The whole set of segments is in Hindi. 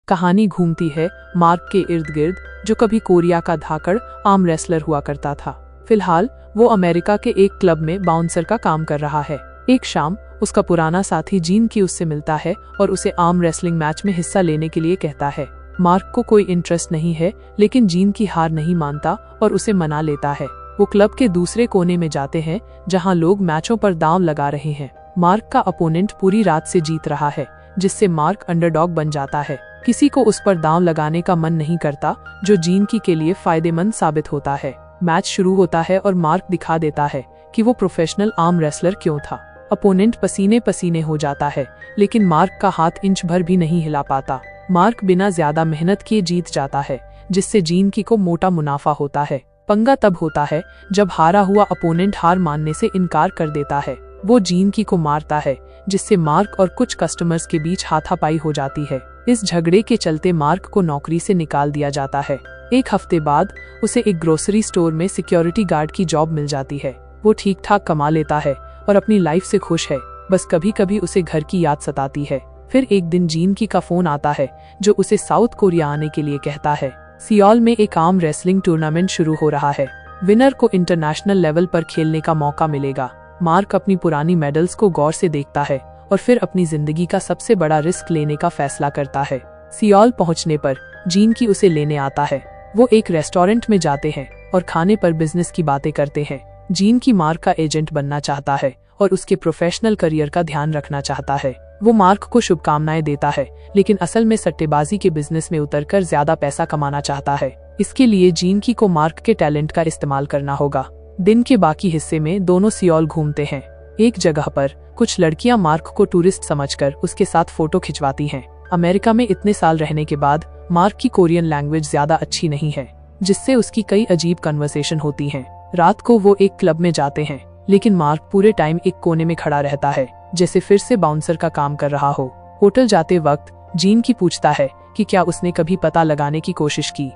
कहानी घूमती है मार्क के इर्द गिर्द, जो कभी कोरिया का धाकड़ आर्म रेसलर हुआ करता था। फिलहाल वो अमेरिका के एक क्लब में बाउंसर का काम कर रहा है। एक शाम उसका पुराना साथी जीन की उससे मिलता है और उसे आर्म रेसलिंग मैच में हिस्सा लेने के लिए कहता है। मार्क को कोई इंटरेस्ट नहीं है, लेकिन जीन की हार नहीं मानता और उसे मना लेता है। वो क्लब के दूसरे कोने में जाते हैं जहां लोग मैचों पर दांव लगा रहे हैं। मार्क का अपोनेंट पूरी रात से जीत रहा है, जिससे मार्क अंडरडॉग बन जाता है। किसी को उस पर दांव लगाने का मन नहीं करता, जो जीन की के लिए फायदेमंद साबित होता है। मैच शुरू होता है और मार्क दिखा देता है कि वो प्रोफेशनल आर्म रेसलर क्यों था। अपोनेंट पसीने पसीने हो जाता है, लेकिन मार्क का हाथ इंच भर भी नहीं हिला पाता। मार्क बिना ज्यादा मेहनत किए जीत जाता है, जिससे जीन की को मोटा मुनाफा होता है। पंगा तब होता है जब हारा हुआ अपोनेंट हार मानने से इनकार कर देता है। वो जीन की को मारता है, जिससे मार्क और कुछ कस्टमर्स के बीच हाथापाई हो जाती है। इस झगड़े के चलते मार्क को नौकरी से निकाल दिया जाता है। एक हफ्ते बाद उसे एक ग्रोसरी स्टोर में सिक्योरिटी गार्ड की जॉब मिल जाती है। वो ठीक ठाक कमा लेता है और अपनी लाइफ से खुश है, बस कभी कभी उसे घर की याद सताती है। फिर एक दिन जीन की का फोन आता है, जो उसे साउथ कोरिया आने के लिए कहता है। सियोल में एक आर्म रेसलिंग टूर्नामेंट शुरू हो रहा है। विनर को इंटरनेशनल लेवल पर खेलने का मौका मिलेगा। मार्क अपनी पुरानी मेडल्स को गौर से देखता है और फिर अपनी जिंदगी का सबसे बड़ा रिस्क लेने का फैसला करता है। सियोल पहुंचने पर जीन की उसे लेने आता है। वो एक रेस्टोरेंट में जाते हैं और खाने पर बिजनेस की बातें करते हैं। जीन की मार्क का एजेंट बनना चाहता है और उसके प्रोफेशनल करियर का ध्यान रखना चाहता है। वो मार्क को शुभकामनाएं देता है, लेकिन असल में सट्टेबाजी के बिजनेस में उतरकर ज्यादा पैसा कमाना चाहता है। इसके लिए जीन की को मार्क के टैलेंट का इस्तेमाल करना होगा। दिन के बाकी हिस्से में दोनों सियोल घूमते हैं। एक जगह पर कुछ लड़कियां मार्क को टूरिस्ट समझकर उसके साथ फोटो खिंचवाती हैं। अमेरिका में इतने साल रहने के बाद मार्क की कोरियन लैंग्वेज ज्यादा अच्छी नहीं है, जिससे उसकी कई अजीब कन्वर्सेशन होती हैं। रात को वो एक क्लब में जाते हैं, लेकिन मार्क पूरे टाइम एक कोने में खड़ा रहता है, जैसे फिर से बाउंसर का काम कर रहा हो। होटल जाते वक्त जीन की पूछता है कि क्या उसने कभी पता लगाने की कोशिश की।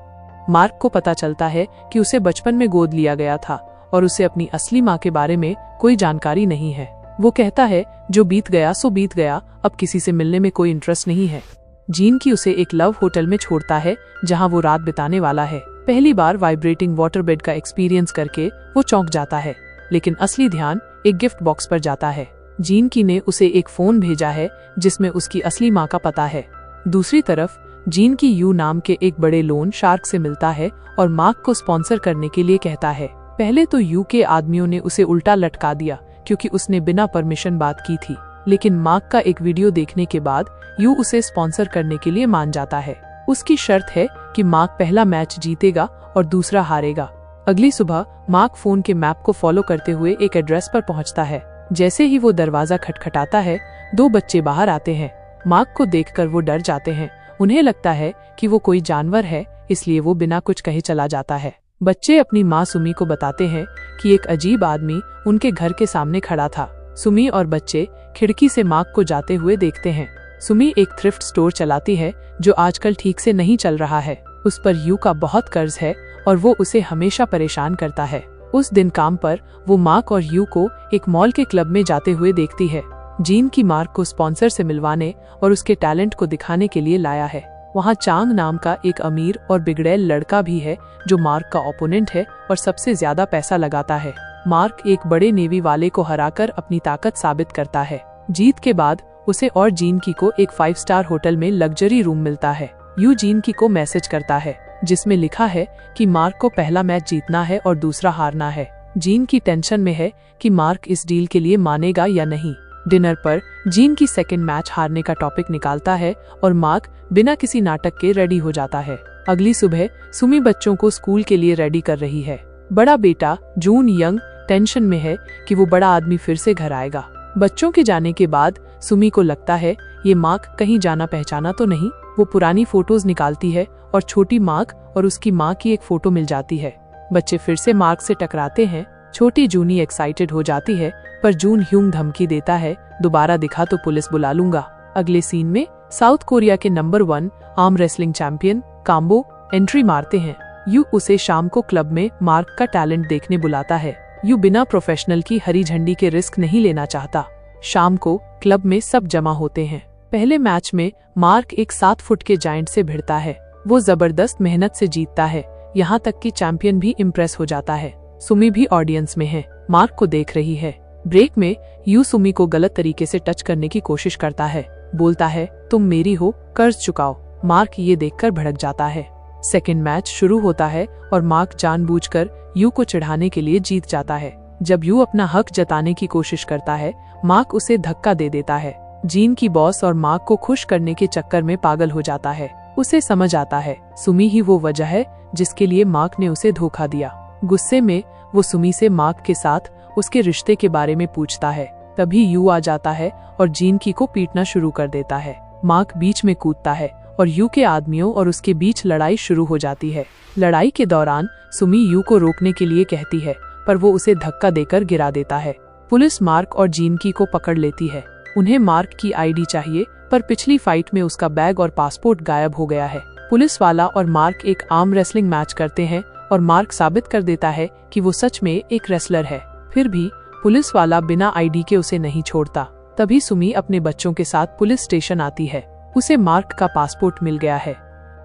मार्क को पता चलता है कि उसे बचपन में गोद लिया गया था और उसे अपनी असली माँ के बारे में कोई जानकारी नहीं है। वो कहता है, जो बीत गया सो बीत गया, अब किसी से मिलने में कोई इंटरेस्ट नहीं है। जीन की उसे एक लव होटल में छोड़ता है, जहाँ वो रात बिताने वाला है। पहली बार वाइब्रेटिंग वाटर बेड का एक्सपीरियंस करके वो चौंक जाता है, लेकिन असली ध्यान एक गिफ्ट बॉक्स पर जाता है। जीन की ने उसे एक फोन भेजा है, जिसमें उसकी असली माँ का पता है। दूसरी तरफ जीन की यू नाम के एक बड़े लोन शार्क से मिलता है और मार्क को स्पॉन्सर करने के लिए कहता है। पहले तो यू के आदमियों ने उसे उल्टा लटका दिया, क्योंकि उसने बिना परमिशन बात की थी, लेकिन मार्क का एक वीडियो देखने के बाद यू उसे स्पॉन्सर करने के लिए मान जाता है। उसकी शर्त है कि मार्क पहला मैच जीतेगा और दूसरा हारेगा। अगली सुबह मार्क फोन के मैप को फॉलो करते हुए एक एड्रेस पर पहुंचता है। जैसे ही वो दरवाजा खटखटाता है, दो बच्चे बाहर आते हैं। मार्क को देखकर वो डर जाते हैं। उन्हें लगता है कि वो कोई जानवर है, इसलिए वो बिना कुछ कहे चला जाता है। बच्चे अपनी माँ सुमी को बताते हैं कि एक अजीब आदमी उनके घर के सामने खड़ा था। सुमी और बच्चे खिड़की से मार्क को जाते हुए देखते हैं। सुमी एक थ्रिफ्ट स्टोर चलाती है, जो आजकल ठीक से नहीं चल रहा है। उस पर यू का बहुत कर्ज है और वो उसे हमेशा परेशान करता है। उस दिन काम पर वो मार्क और यू को एक मॉल के क्लब में जाते हुए देखती है। जीन की मार्क को स्पॉन्सर से मिलवाने और उसके टैलेंट को दिखाने के लिए लाया है। वहाँ चांग नाम का एक अमीर और बिगड़ैल लड़का भी है, जो मार्क का ओपोनेंट है और सबसे ज्यादा पैसा लगाता है। मार्क एक बड़े नेवी वाले को हराकर अपनी ताकत साबित करता है। जीत के बाद उसे और जीन की को एक 5 स्टार होटल में लग्जरी रूम मिलता है। यू जीन की को मैसेज करता है, जिसमें लिखा है कि मार्क को पहला मैच जीतना है और दूसरा हारना है। जीन की टेंशन में है कि मार्क इस डील के लिए मानेगा या नहीं। डिनर पर जीन की सेकंड मैच हारने का टॉपिक निकालता है और मार्क बिना किसी नाटक के रेडी हो जाता है। अगली सुबह सुमी बच्चों को स्कूल के लिए रेडी कर रही है। बड़ा बेटा जून यंग टेंशन में है कि वो बड़ा आदमी फिर से घर आएगा। बच्चों के जाने के बाद सुमी को लगता है ये मार्क कहीं जाना पहचाना तो नहीं। वो पुरानी फोटोज निकालती है और छोटी मार्क और उसकी माँ की एक फोटो मिल जाती है। बच्चे फिर से मार्क से टकराते हैं। छोटी जूनी एक्साइटेड हो जाती है, पर जून ह्यूंग धमकी देता है, दोबारा दिखा तो पुलिस बुला लूंगा। अगले सीन में साउथ कोरिया के number 1 arm wrestling champion combo entry मारते हैं। यू उसे शाम को क्लब में मार्क का टैलेंट देखने बुलाता है। यू बिना प्रोफेशनल की हरी झंडी के रिस्क नहीं लेना चाहता। शाम को क्लब में सब जमा होते हैं। पहले मैच में मार्क एक 7 फुट के जायंट से भिड़ता है। वो जबरदस्त मेहनत से जीतता है, यहाँ तक कि चैंपियन भी इम्प्रेस हो जाता है। सुमी भी ऑडियंस में है, मार्क को देख रही है। ब्रेक में यू सुमी को गलत तरीके से टच करने की कोशिश करता है, बोलता है तुम मेरी हो, कर्ज चुकाओ। मार्क ये देखकर भड़क जाता है। सेकंड मैच शुरू होता है और मार्क जानबूझकर यू को चिढ़ाने के लिए जीत जाता है। जब यू अपना हक जताने की कोशिश करता है, मार्क उसे धक्का दे देता है। जीन की बॉस और मार्क को खुश करने के चक्कर में पागल हो जाता है। उसे समझ आता है सुमी ही वो वजह है जिसके लिए मार्क ने उसे धोखा दिया। गुस्से में वो सुमी से मार्क के साथ उसके रिश्ते के बारे में पूछता है। तभी यू आ जाता है और जीन की को पीटना शुरू कर देता है। मार्क बीच में कूदता है और यू के आदमियों और उसके बीच लड़ाई शुरू हो जाती है। लड़ाई के दौरान सुमी यू को रोकने के लिए कहती है, पर वो उसे धक्का देकर गिरा देता है। पुलिस मार्क और जीन की को पकड़ लेती है। उन्हें मार्क की आईडी चाहिए, पर पिछली फाइट में उसका बैग और पासपोर्ट गायब हो गया है। पुलिस वाला और मार्क एक आर्म रेसलिंग मैच करते हैं और मार्क साबित कर देता है कि वो सच में एक रेसलर है। फिर भी पुलिस वाला बिना आईडी के उसे नहीं छोड़ता। तभी सुमी अपने बच्चों के साथ पुलिस स्टेशन आती है। उसे मार्क का पासपोर्ट मिल गया है।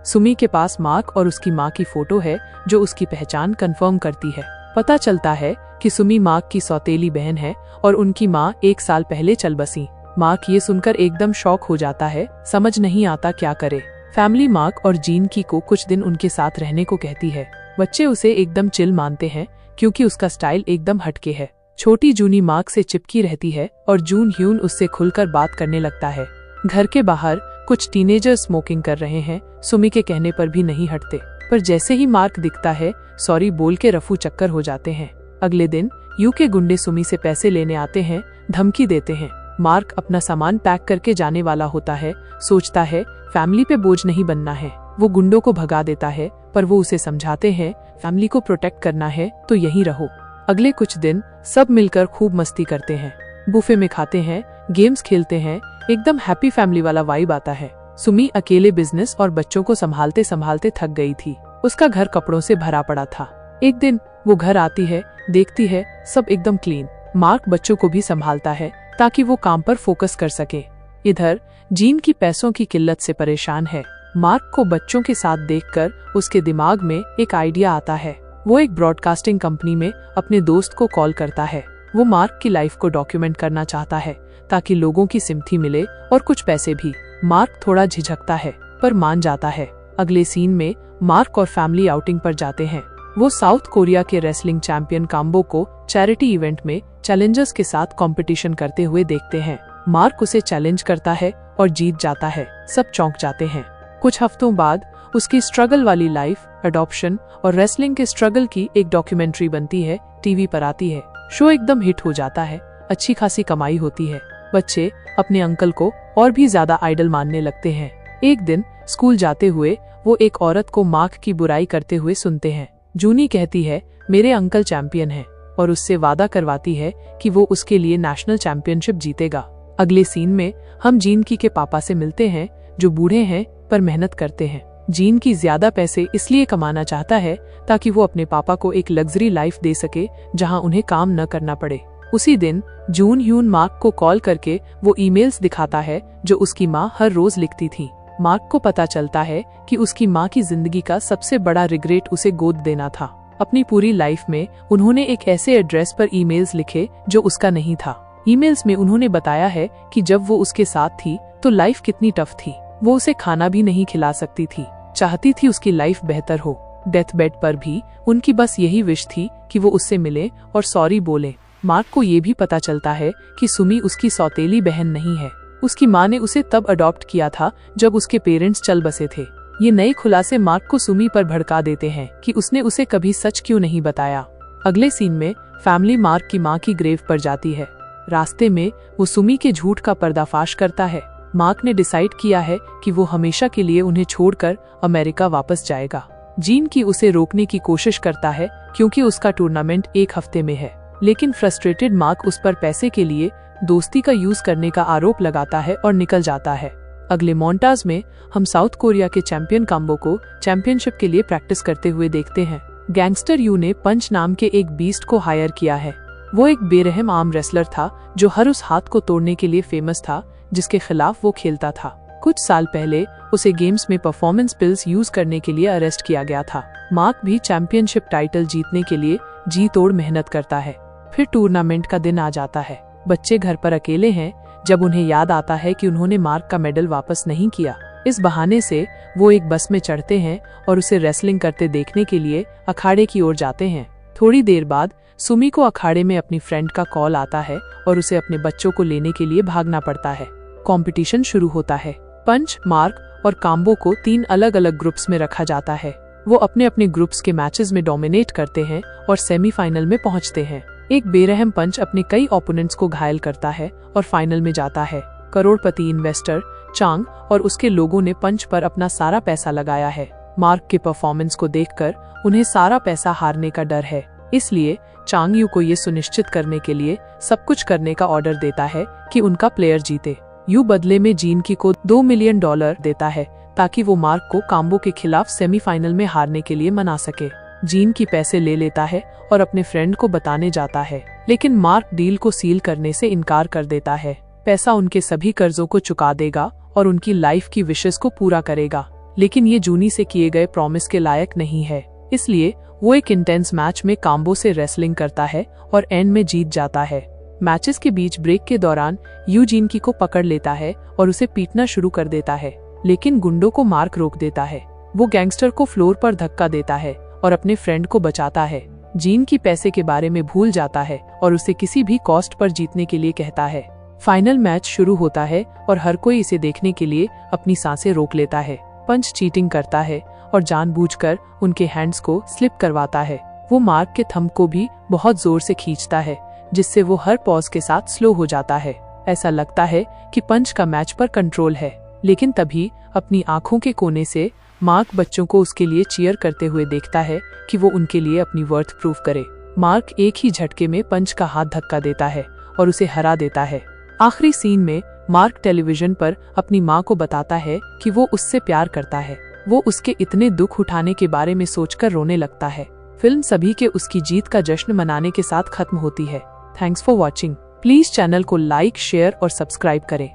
सुमी के पास मार्क और उसकी माँ की फोटो है जो उसकी पहचान कंफर्म करती है। पता चलता है कि सुमी मार्क की सौतेली बहन है और उनकी माँ 1 साल पहले चल बसी। मार्क ये सुनकर एकदम शॉक हो जाता है, समझ नहीं आता क्या करे। फैमिली मार्क और जीन की को कुछ दिन उनके साथ रहने को कहती है। बच्चे उसे एकदम चिल मानते हैं क्योंकि उसका स्टाइल एकदम हटके है। छोटी जूनी मार्क से चिपकी रहती है और जून ह्यून उससे खुलकर बात करने लगता है। घर के बाहर कुछ टीनेजर स्मोकिंग कर रहे हैं, सुमी के कहने पर भी नहीं हटते। पर जैसे ही मार्क दिखता है, सॉरी बोल के रफू चक्कर हो जाते हैं। अगले दिन यू के गुंडे सुमी से पैसे लेने आते हैं, धमकी देते हैं। मार्क अपना सामान पैक करके जाने वाला होता है, सोचता है फैमिली पे बोझ नहीं बनना है। वो गुंडों को भगा देता है, पर वो उसे समझाते हैं फैमिली को प्रोटेक्ट करना है तो यहीं रहो। अगले कुछ दिन सब मिलकर खूब मस्ती करते हैं, बुफे में खाते हैं, गेम्स खेलते हैं, एकदम हैप्पी फैमिली वाला वाइब आता है। सुमी अकेले बिजनेस और बच्चों को संभालते संभालते थक गई थी। उसका घर कपड़ों से भरा पड़ा था। एक दिन वो घर आती है, देखती है सब एकदम क्लीन। मार्क बच्चों को भी संभालता है ताकि वो काम पर फोकस कर सके। इधर जीन की पैसों की किल्लत से परेशान है। मार्क को बच्चों के साथ देखकर उसके दिमाग में एक आइडिया आता है। वो एक ब्रॉडकास्टिंग कंपनी में अपने दोस्त को कॉल करता है। वो मार्क की लाइफ को डॉक्यूमेंट करना चाहता है ताकि लोगों की सिम्पथी मिले और कुछ पैसे भी। मार्क थोड़ा झिझकता है पर मान जाता है। अगले सीन में मार्क और फैमिली आउटिंग पर जाते हैं। वो साउथ कोरिया के रेसलिंग चैंपियन काम्बो को चैरिटी इवेंट में चैलेंजर्स के साथ कंपटीशन करते हुए देखते हैं। मार्क उसे चैलेंज करता है और जीत जाता है। सब चौंक जाते हैं। कुछ हफ्तों बाद उसकी स्ट्रगल वाली लाइफ, अडॉप्शन और रेसलिंग के स्ट्रगल की एक डॉक्यूमेंट्री बनती है, टीवी पर आती है। शो एकदम हिट हो जाता है, अच्छी खासी कमाई होती है। बच्चे अपने अंकल को और भी ज्यादा आइडल मानने लगते हैं। एक दिन स्कूल जाते हुए वो एक औरत को मार्क की बुराई करते हुए सुनते हैं। जूनी कहती है मेरे अंकल चैंपियन हैं और उससे वादा करवाती है कि वो उसके लिए नेशनल चैंपियनशिप जीतेगा। अगले सीन में हम जीन की के पापा से मिलते हैं जो बूढ़े हैं पर मेहनत करते हैं। जीन की ज्यादा पैसे इसलिए कमाना चाहता है ताकि वो अपने पापा को एक लग्जरी लाइफ दे सके जहां उन्हें काम न करना पड़े। उसी दिन जून ह्यून मार्क को कॉल करके वो ईमेल्स दिखाता है जो उसकी माँ हर रोज लिखती थी। मार्क को पता चलता है कि उसकी माँ की जिंदगी का सबसे बड़ा रिग्रेट उसे गोद देना था। अपनी पूरी लाइफ में उन्होंने एक ऐसे एड्रेस पर ईमेल्स लिखे जो उसका नहीं था। ईमेल्स में उन्होंने बताया है कि जब वो उसके साथ थी तो लाइफ कितनी टफ थी। वो उसे खाना भी नहीं खिला सकती थी, चाहती थी उसकी लाइफ बेहतर हो। डेथ बेड पर भी उनकी बस यही विश थी कि वो उससे मिले और सॉरी बोले। मार्क को ये भी पता चलता है कि सुमी उसकी सौतेली बहन नहीं है। उसकी माँ ने उसे तब अडॉप्ट किया था जब उसके पेरेंट्स चल बसे थे। ये नए खुलासे मार्क को सुमी पर भड़का देते हैं कि उसने उसे कभी सच क्यों नहीं बताया। अगले सीन में फैमिली मार्क की माँ की ग्रेव पर जाती है। रास्ते में वो सुमी के झूठ का पर्दाफाश करता है। मार्क ने डिसाइड किया है कि वो हमेशा के लिए उन्हें छोड़कर अमेरिका वापस जाएगा। जीन की उसे रोकने की कोशिश करता है क्योंकि उसका टूर्नामेंट 1 हफ्ते में है, लेकिन फ्रस्ट्रेटेड मार्क उस पर पैसे के लिए दोस्ती का यूज करने का आरोप लगाता है और निकल जाता है। अगले मोन्टाज में हम साउथ कोरिया के चैंपियन काम्बो को चैंपियनशिप के लिए प्रैक्टिस करते हुए देखते हैं। गैंगस्टर यू ने पंच नाम के एक बीस्ट को हायर किया है। वो एक बेरहम आर्म रेसलर था जो हर उस हाथ को तोड़ने के लिए फेमस था जिसके खिलाफ वो खेलता था। कुछ साल पहले उसे गेम्स में परफॉर्मेंस पिल्स यूज करने के लिए अरेस्ट किया गया था। मार्क भी चैंपियनशिप टाइटल जीतने के लिए जी तोड़ मेहनत करता है। फिर टूर्नामेंट का दिन आ जाता है। बच्चे घर पर अकेले हैं जब उन्हें याद आता है कि उन्होंने मार्क का मेडल वापस नहीं किया। इस बहाने से वो एक बस में चढ़ते हैं और उसे रेसलिंग करते देखने के लिए अखाड़े की ओर जाते हैं। थोड़ी देर बाद सुमी को अखाड़े में अपनी फ्रेंड का कॉल आता है और उसे अपने बच्चों को लेने के लिए भागना पड़ता है। कंपटीशन शुरू होता है। पंच, मार्क और काम्बो को 3 अलग अलग ग्रुप्स में रखा जाता है। वो अपने अपने ग्रुप्स के मैचेस में डोमिनेट करते हैं और सेमीफाइनल में पहुंचते हैं। एक बेरहम पंच अपने कई ओपोनेंट्स को घायल करता है और फाइनल में जाता है। करोड़पति इन्वेस्टर चांग और उसके लोगों ने पंच पर अपना सारा पैसा लगाया है। मार्क के परफॉर्मेंस को देखकर उन्हें सारा पैसा हारने का डर है, इसलिए चांग यू को ये सुनिश्चित करने के लिए सब कुछ करने का ऑर्डर देता है कि उनका प्लेयर जीते। यू बदले में जीन की को $2 मिलियन देता है ताकि वो मार्क को काम्बो के खिलाफ सेमीफाइनल में हारने के लिए मना सके। जीन की पैसे ले लेता है और अपने फ्रेंड को बताने जाता है, लेकिन मार्क डील को सील करने से इनकार कर देता है। पैसा उनके सभी कर्जों को चुका देगा और उनकी लाइफ की विशेस को पूरा करेगा, लेकिन ये जूनी से किए गए प्रॉमिस के लायक नहीं है। इसलिए वो एक इंटेंस मैच में काम्बो से रेसलिंग करता है और एंड में जीत जाता है। मैचेस के बीच ब्रेक के दौरान यू जीन की को पकड़ लेता है और उसे पीटना शुरू कर देता है, लेकिन गुंडों को मार्क रोक देता है। वो गैंगस्टर को फ्लोर पर धक्का देता है और अपने फ्रेंड को बचाता है। जीन की पैसे के बारे में भूल जाता है और उसे किसी भी कॉस्ट पर जीतने के लिए कहता है। फाइनल मैच शुरू होता है और हर कोई इसे देखने के लिए अपनी सांसें रोक लेता है। पंच चीटिंग करता है और जानबूझकर उनके हैंड्स को स्लिप करवाता है। वो मार्क के थंब को भी बहुत जोर से खींचता है, जिससे वो हर पॉज के साथ स्लो हो जाता है। ऐसा लगता है कि पंच का मैच पर कंट्रोल है, लेकिन तभी अपनी आंखों के कोने से मार्क बच्चों को उसके लिए चीयर करते हुए देखता है कि वो उनके लिए अपनी वर्थ प्रूव करे। मार्क एक ही झटके में पंच का हाथ धक्का देता है और उसे हरा देता है। आखिरी सीन में मार्क टेलीविजन पर अपनी माँ को बताता है कि वो उससे प्यार करता है। वो उसके इतने दुख उठाने के बारे में सोचकर रोने लगता है। फिल्म सभी के उसकी जीत का जश्न मनाने के साथ खत्म होती है। Thanks for watching. Please channel को लाइक, शेयर और सब्सक्राइब करें।